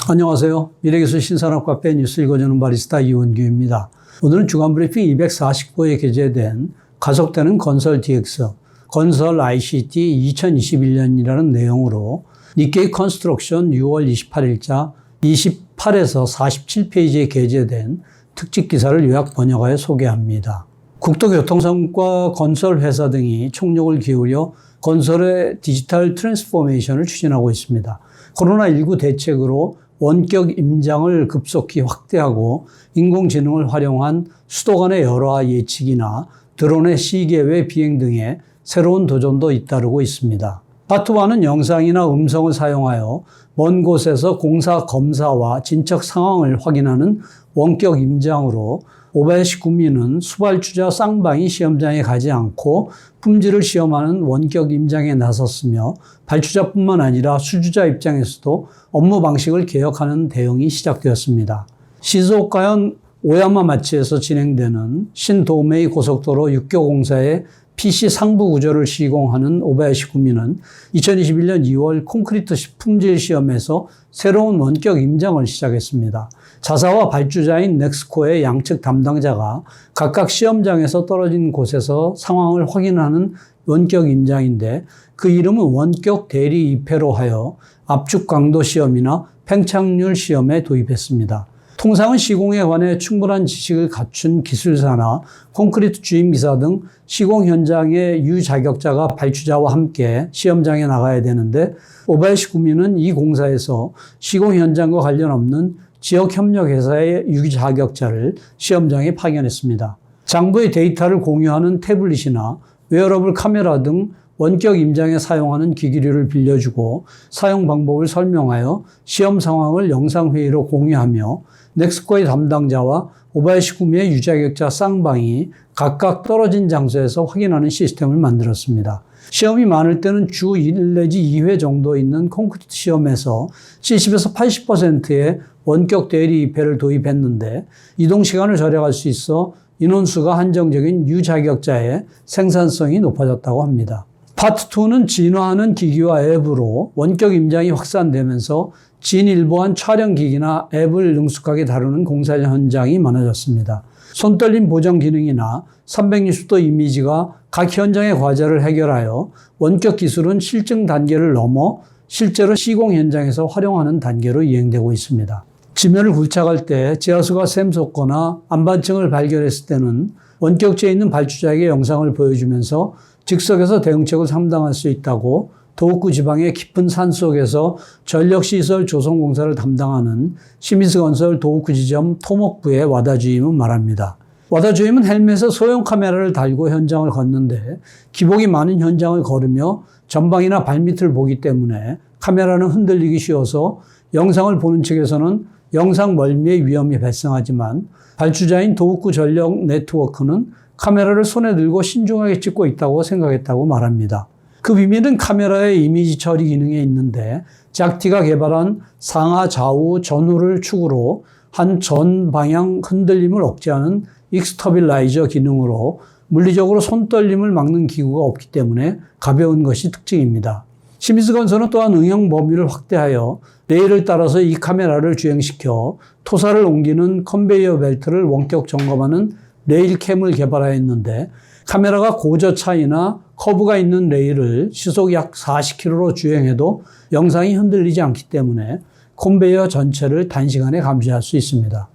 안녕하세요. 미래기술 신산업카페 뉴스 읽어주는 바리스타 이원규입니다. 오늘은 주간브리핑 249에 게재된 가속되는 건설 DX, 건설 ICT 2021년이라는 내용으로 니케이 컨스트럭션 6월 28일자 28에서 47페이지에 게재된 특집 기사를 요약 번역하여 소개합니다. 국토교통성과 건설회사 등이 총력을 기울여 건설의 디지털 트랜스포메이션을 추진하고 있습니다. 코로나19 대책으로 원격 임장을 급속히 확대하고 인공지능을 활용한 수도 간의 열화 예측이나 드론의 시계외 비행 등의 새로운 도전도 잇따르고 있습니다. 파트 1은 영상이나 음성을 사용하여 먼 곳에서 공사 검사와 진척 상황을 확인하는 원격 임장으로 오바야시 구미는 수발주자 쌍방이 시험장에 가지 않고 품질을 시험하는 원격 임장에 나섰으며 발주자뿐만 아니라 수주자 입장에서도 업무 방식을 개혁하는 대응이 시작되었습니다. 시즈오카현 오야마마치에서 진행되는 신도메이 고속도로 6교 공사의 PC 상부 구조를 시공하는 오바야시 구미는 2021년 2월 콘크리트 품질 시험에서 새로운 원격 임장을 시작했습니다. 자사와 발주자인 넥스코의 양측 담당자가 각각 시험장에서 떨어진 곳에서 상황을 확인하는 원격 임장인데 그 이름은 원격 대리 입회로 하여 압축 강도 시험이나 팽창률 시험에 도입했습니다. 통상은 시공에 관해 충분한 지식을 갖춘 기술사나 콘크리트 주임기사 등 시공 현장의 유자격자가 발주자와 함께 시험장에 나가야 되는데 오바야시 구미는 이 공사에서 시공 현장과 관련 없는 지역협력회사의 유자격자를 시험장에 파견했습니다. 장부의 데이터를 공유하는 태블릿이나 웨어러블 카메라 등 원격 임장에 사용하는 기기류를 빌려주고 사용 방법을 설명하여 시험 상황을 영상회의로 공유하며 넥스코의 담당자와 오바야시 구미의 유자격자 쌍방이 각각 떨어진 장소에서 확인하는 시스템을 만들었습니다. 시험이 많을 때는 주 1 내지 2회 정도 있는 콘크리트 시험에서 70에서 80%의 원격 대리 입회를 도입했는데 이동 시간을 절약할 수 있어 인원수가 한정적인 유자격자의 생산성이 높아졌다고 합니다. 파트 2는 진화하는 기기와 앱으로 원격 임장이 확산되면서 진일보한 촬영기기나 앱을 능숙하게 다루는 공사 현장이 많아졌습니다. 손떨림 보정 기능이나 360도 이미지가 각 현장의 과제를 해결하여 원격 기술은 실증 단계를 넘어 실제로 시공 현장에서 활용하는 단계로 이행되고 있습니다. 지면을 굴착할 때 지하수가 샘솟거나 안반층을 발견했을 때는 원격지에 있는 발주자에게 영상을 보여주면서 즉석에서 대응책을 상담할 수 있다고 도호쿠 지방의 깊은 산속에서 전력시설 조성공사를 담당하는 시미즈건설 도호쿠 지점 토목부의 와다 주임은 말합니다. 와다 주임은 헬멧에 소형 카메라를 달고 현장을 걷는데 기복이 많은 현장을 걸으며 전방이나 발밑을 보기 때문에 카메라는 흔들리기 쉬워서 영상을 보는 측에서는 영상 멀미의 위험이 발생하지만 발주자인 도호쿠 전력 네트워크는 카메라를 손에 들고 신중하게 찍고 있다고 생각했다고 말합니다. 그 비밀은 카메라의 이미지 처리 기능에 있는데 작티가 개발한 상하 좌우 전후를 축으로 한 전 방향 흔들림을 억제하는 익스터빌라이저 기능으로 물리적으로 손떨림을 막는 기구가 없기 때문에 가벼운 것이 특징입니다. 시미즈건설은 또한 응용 범위를 확대하여 레일을 따라서 이 카메라를 주행시켜 토사를 옮기는 컨베이어 벨트를 원격 점검하는 레일캠을 개발하였는데 카메라가 고저차이나 커브가 있는 레일을 시속 약 40km로 주행해도 영상이 흔들리지 않기 때문에 컨베이어 전체를 단시간에 감시할 수 있습니다.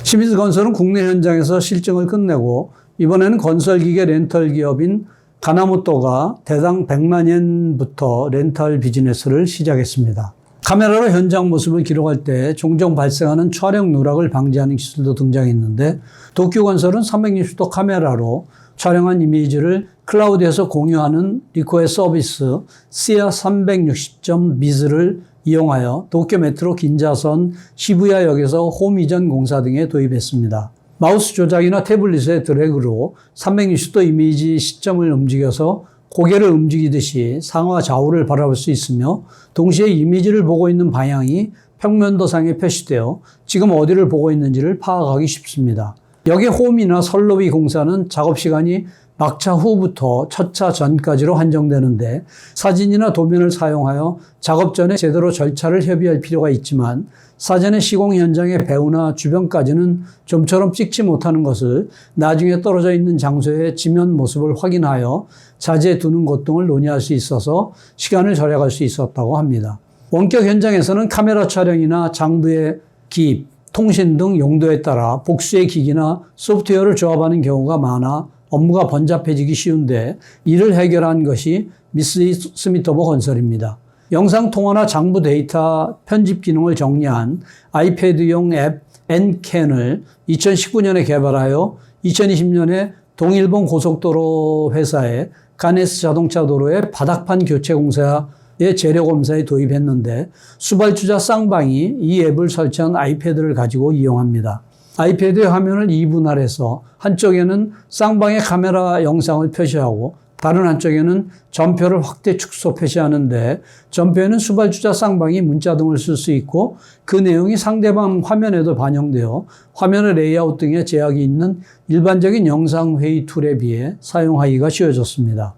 시미즈건설은 국내 현장에서 실증을 끝내고 이번에는 건설기계 렌털 기업인 가나모토가 대당 100만 엔부터 렌털 비즈니스를 시작했습니다. 카메라로 현장 모습을 기록할 때 종종 발생하는 촬영 누락을 방지하는 기술도 등장했는데 도쿄건설은 360도 카메라로 촬영한 이미지를 클라우드에서 공유하는 리코의 서비스 시아 360.biz를 이용하여 도쿄 메트로 긴자선 시부야역에서 홈 이전 공사 등에 도입했습니다. 마우스 조작이나 태블릿의 드래그로 360도 이미지 시점을 움직여서 고개를 움직이듯이 상하 좌우를 바라볼 수 있으며 동시에 이미지를 보고 있는 방향이 평면도상에 표시되어 지금 어디를 보고 있는지를 파악하기 쉽습니다. 역의 홈이나 선로비 공사는 작업 시간이 막차 후부터 첫차 전까지로 한정되는데 사진이나 도면을 사용하여 작업 전에 제대로 절차를 협의할 필요가 있지만 사전에 시공 현장의 배후나 주변까지는 좀처럼 찍지 못하는 것을 나중에 떨어져 있는 장소의 지면 모습을 확인하여 자재에 두는 것 등을 논의할 수 있어서 시간을 절약할 수 있었다고 합니다. 원격 현장에서는 카메라 촬영이나 장부의 기입, 통신 등 용도에 따라 복수의 기기나 소프트웨어를 조합하는 경우가 많아 업무가 번잡해지기 쉬운데 이를 해결한 것이 미쓰이 스미토모 건설입니다. 영상 통화나 장부 데이터 편집 기능을 정리한 아이패드용 앱 N캔을 2019년에 개발하여 2020년에 동일본 고속도로 회사의 가네스 자동차 도로의 바닥판 교체 공사의 재료 검사에 도입했는데 수발주자 쌍방이 이 앱을 설치한 아이패드를 가지고 이용합니다. 아이패드의 화면을 2분할해서 한쪽에는 쌍방의 카메라 영상을 표시하고 다른 한쪽에는 전표를 확대 축소 표시하는데 전표에는 수발주자 쌍방이 문자 등을 쓸 수 있고 그 내용이 상대방 화면에도 반영되어 화면의 레이아웃 등에 제약이 있는 일반적인 영상회의 툴에 비해 사용하기가 쉬워졌습니다.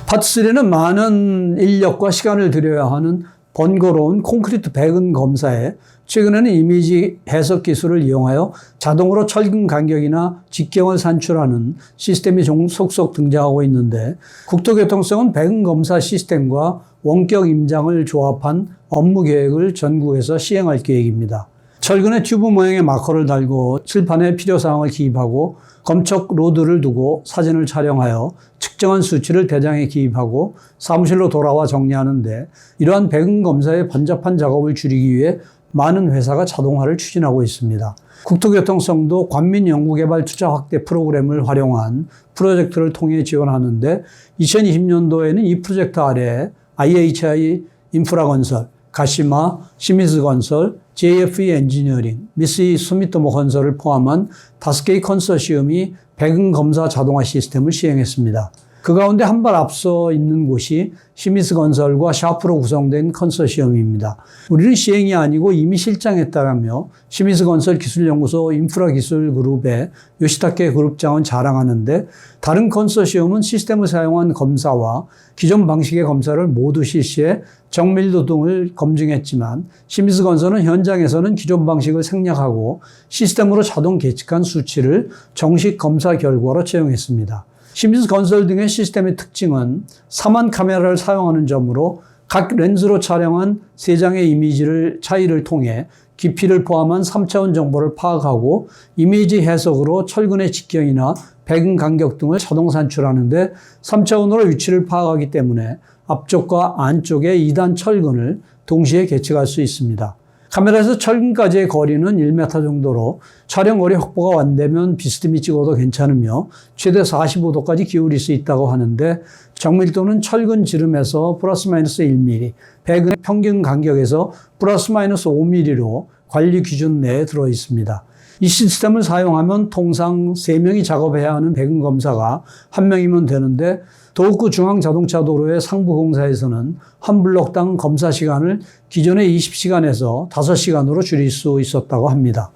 파트 3는 많은 인력과 시간을 들여야 하는 번거로운 콘크리트 배근 검사에 최근에는 이미지 해석 기술을 이용하여 자동으로 철근 간격이나 직경을 산출하는 시스템이 속속 등장하고 있는데 국토교통청은 배근 검사 시스템과 원격 임장을 조합한 업무 계획을 전국에서 시행할 계획입니다. 철근에 튜브 모양의 마커를 달고 칠판에 필요사항을 기입하고 검척 로드를 두고 사진을 촬영하여 측정한 수치를 대장에 기입하고 사무실로 돌아와 정리하는데 이러한 배근 검사의 번잡한 작업을 줄이기 위해 많은 회사가 자동화를 추진하고 있습니다. 국토교통청도 관민연구개발 투자 확대 프로그램을 활용한 프로젝트를 통해 지원하는데 2020년도에는 이 프로젝트 아래 IHI 인프라건설, 가시마, 시미즈건설, JFE 엔지니어링, 미쓰이 스미토모 건설을 포함한 5개의 컨소시엄이 배근 검사 자동화 시스템을 시행했습니다. 그 가운데 한 발 앞서 있는 곳이 시미즈건설과 샤프로 구성된 컨소시엄입니다. 우리는 시행이 아니고 이미 실장했다라며 시미즈건설 기술연구소 인프라기술그룹의 요시타케 그룹장은 자랑하는데 다른 컨소시엄은 시스템을 사용한 검사와 기존 방식의 검사를 모두 실시해 정밀도 등을 검증했지만 시미즈건설은 현장에서는 기존 방식을 생략하고 시스템으로 자동 계측한 수치를 정식 검사 결과로 채용했습니다. 시미즈건설 등의 시스템의 특징은 3만 카메라를 사용하는 점으로 각 렌즈로 촬영한 3장의 이미지를 차이를 통해 깊이를 포함한 3차원 정보를 파악하고 이미지 해석으로 철근의 직경이나 배근 간격 등을 자동 산출하는데 3차원으로 위치를 파악하기 때문에 앞쪽과 안쪽의 2단 철근을 동시에 계측할 수 있습니다. 카메라에서 철근까지의 거리는 1m 정도로 촬영 거리 확보가 안 되면 비스듬히 찍어도 괜찮으며 최대 45도까지 기울일 수 있다고 하는데 정밀도는 철근 지름에서 플러스 마이너스 1mm, 배근의 평균 간격에서 플러스 마이너스 5mm로 관리 기준 내에 들어 있습니다. 이 시스템을 사용하면 통상 3명이 작업해야 하는 배근 검사가 1명이면 되는데 도호쿠 중앙자동차도로의 상부 공사에서는 한 블록당 검사 시간을 기존의 20시간에서 5시간으로 줄일 수 있었다고 합니다.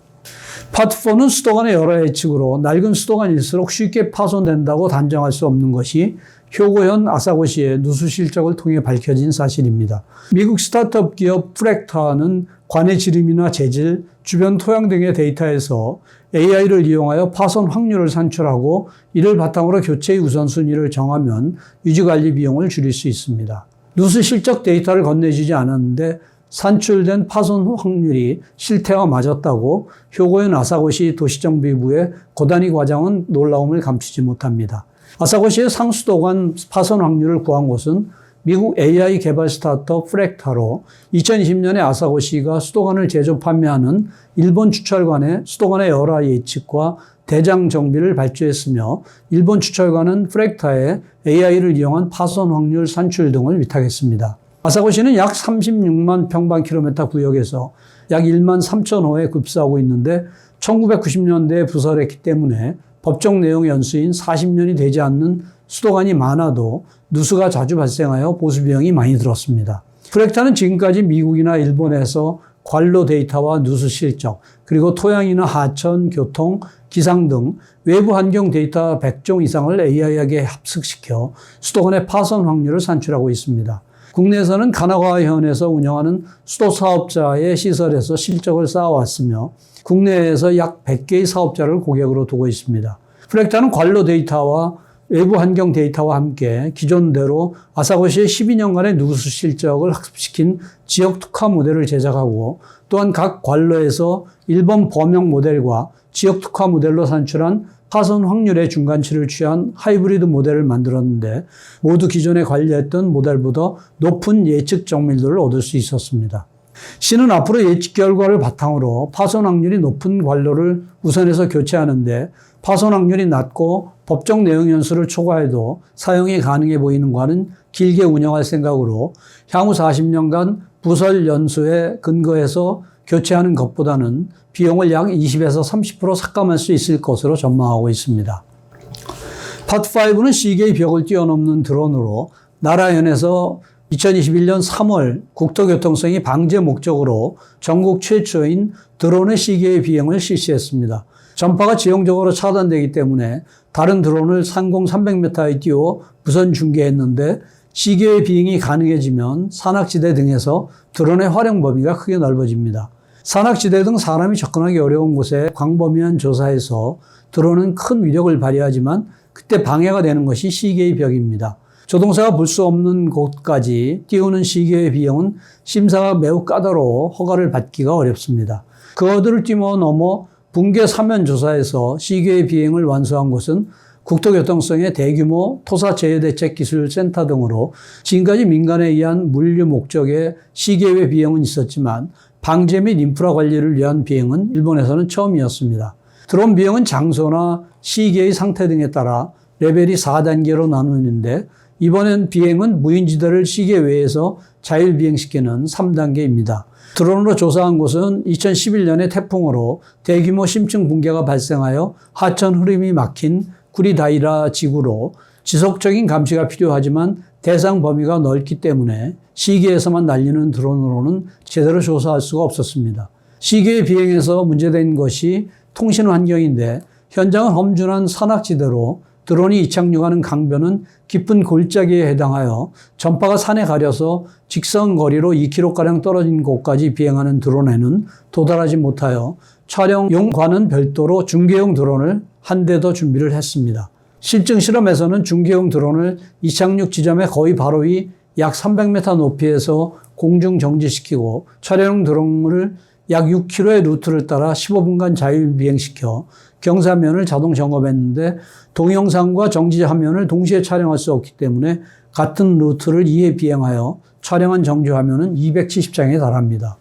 파트 4는 수도관의 여러 예측으로 낡은 수도관일수록 쉽게 파손된다고 단정할 수 없는 것이 효고현 아사고시의 누수 실적을 통해 밝혀진 사실입니다. 미국 스타트업 기업 프랙타는 관의 지름이나 재질, 주변 토양 등의 데이터에서 AI를 이용하여 파손 확률을 산출하고 이를 바탕으로 교체의 우선순위를 정하면 유지관리 비용을 줄일 수 있습니다. 누수 실적 데이터를 건네주지 않았는데 산출된 파손 확률이 실태와 맞았다고 효고현 아사고시 도시정비부의 고다니 과장은 놀라움을 감추지 못합니다. 아사고시의 상수도관 파손 확률을 구한 곳은 미국 AI 개발 스타트업 프랙타로 2020년에 아사고시가 수도관을 제조 판매하는 일본 추철관의 수도관의 열화 예측과 대장 정비를 발주했으며 일본 추철관은 프랙타에 AI를 이용한 파손 확률 산출 등을 위탁했습니다. 아사고시는 약 36만 평방킬로미터 구역에서 약 1만 3천 호에 급수하고 있는데 1990년대에 부설했기 때문에 법정 내용 연수인 40년이 되지 않는 수도관이 많아도 누수가 자주 발생하여 보수 비용이 많이 들었습니다. 프랙타는 지금까지 미국이나 일본에서 관로 데이터와 누수 실적, 그리고 토양이나 하천, 교통, 기상 등 외부 환경 데이터 100종 이상을 AI에게 합숙시켜 수도권의 파손 확률을 산출하고 있습니다. 국내에서는 가나과현에서 운영하는 수도 사업자의 시설에서 실적을 쌓아왔으며 국내에서 약 100개의 사업자를 고객으로 두고 있습니다. 프렉타는 관로 데이터와 외부 환경 데이터와 함께 기존대로 아사고시의 12년간의 누수 실적을 학습시킨 지역 특화 모델을 제작하고 또한 각 관로에서 1번 범용 모델과 지역 특화 모델로 산출한 파손 확률의 중간치를 취한 하이브리드 모델을 만들었는데 모두 기존에 관리했던 모델보다 높은 예측 정밀도를 얻을 수 있었습니다. 시는 앞으로 예측 결과를 바탕으로 파손 확률이 높은 관로를 우선해서 교체하는데 파손 확률이 낮고 법정 내용 연수를 초과해도 사용이 가능해 보이는 과는 길게 운영할 생각으로 향후 40년간 부설 연수에 근거해서 교체하는 것보다는 비용을 약 20에서 30% 삭감할 수 있을 것으로 전망하고 있습니다. 파트 5는 시계의 벽을 뛰어넘는 드론으로 나라현에서 2021년 3월 국토교통성이 방제 목적으로 전국 최초인 드론의 시계의 비행을 실시했습니다. 전파가 지형적으로 차단되기 때문에 다른 드론을 상공 300m에 띄워 무선 중계했는데 시계의 비행이 가능해지면 산악지대 등에서 드론의 활용 범위가 크게 넓어집니다. 산악지대 등 사람이 접근하기 어려운 곳에 광범위한 조사에서 드론은 큰 위력을 발휘하지만 그때 방해가 되는 것이 시계의 벽입니다. 조종사가 볼 수 없는 곳까지 띄우는 시계의 비용은 심사가 매우 까다로워 허가를 받기가 어렵습니다. 그것들을 뛰어넘어 붕괴 사면 조사에서 시계의 비행을 완수한 곳은 국토교통성의 대규모 토사재해대책기술센터 등으로 지금까지 민간에 의한 물류 목적의 시계외 비행은 있었지만 방제 및 인프라 관리를 위한 비행은 일본에서는 처음이었습니다. 드론 비행은 장소나 시계의 상태 등에 따라 레벨이 4단계로 나누는데 이번엔 비행은 무인지대를 시계 외에서 자율 비행시키는 3단계입니다. 드론으로 조사한 곳은 2011년에 태풍으로 대규모 심층 붕괴가 발생하여 하천 흐름이 막힌 구리다이라 지구로 지속적인 감시가 필요하지만 대상 범위가 넓기 때문에 시계에서만 날리는 드론으로는 제대로 조사할 수가 없었습니다. 시계의 비행에서 문제된 것이 통신 환경인데 현장은 험준한 산악지대로 드론이 이착륙하는 강변은 깊은 골짜기에 해당하여 전파가 산에 가려서 직선 거리로 2km가량 떨어진 곳까지 비행하는 드론에는 도달하지 못하여 촬영용과는 별도로 중계용 드론을 한 대 더 준비를 했습니다. 실증 실험에서는 중계용 드론을 이착륙 지점의 거의 바로 위 약 300m 높이에서 공중 정지시키고 촬영용 드론을 약 6km의 루트를 따라 15분간 자율 비행시켜 경사면을 자동 점검했는데 동영상과 정지 화면을 동시에 촬영할 수 없기 때문에 같은 루트를 2회 비행하여 촬영한 정지 화면은 270장에 달합니다.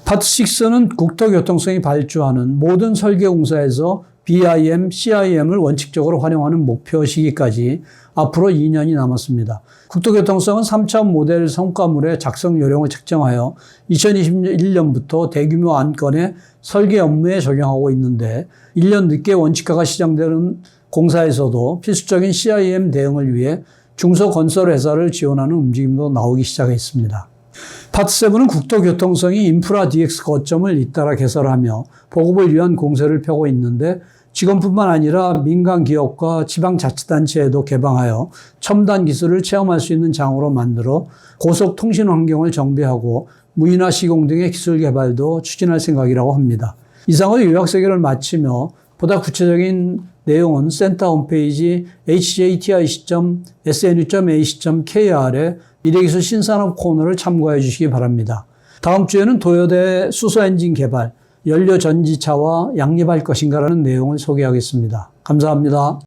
파트 6는 국토교통성이 발주하는 모든 설계 공사에서 BIM, CIM을 원칙적으로 활용하는 목표 시기까지 앞으로 2년이 남았습니다. 국토교통성은 3차원 모델 성과물의 작성 요령을 책정하여 2021년부터 대규모 안건의 설계 업무에 적용하고 있는데 1년 늦게 원칙화가 시작되는 공사에서도 필수적인 CIM 대응을 위해 중소건설회사를 지원하는 움직임도 나오기 시작했습니다. 파트 7은 국토교통성이 인프라 DX 거점을 잇따라 개설하며 보급을 위한 공세를 펴고 있는데 직원뿐만 아니라 민간 기업과 지방자치단체에도 개방하여 첨단 기술을 체험할 수 있는 장으로 만들어 고속통신 환경을 정비하고 무인화 시공 등의 기술 개발도 추진할 생각이라고 합니다. 이상으로 요약설계를 마치며 보다 구체적인 내용은 센터 홈페이지 hjtic.snu.ac.kr에 미래기술 신산업 코너를 참고해 주시기 바랍니다. 다음 주에는 도요대 수소엔진 개발, 연료 전지차와 양립할 것인가라는 내용을 소개하겠습니다. 감사합니다.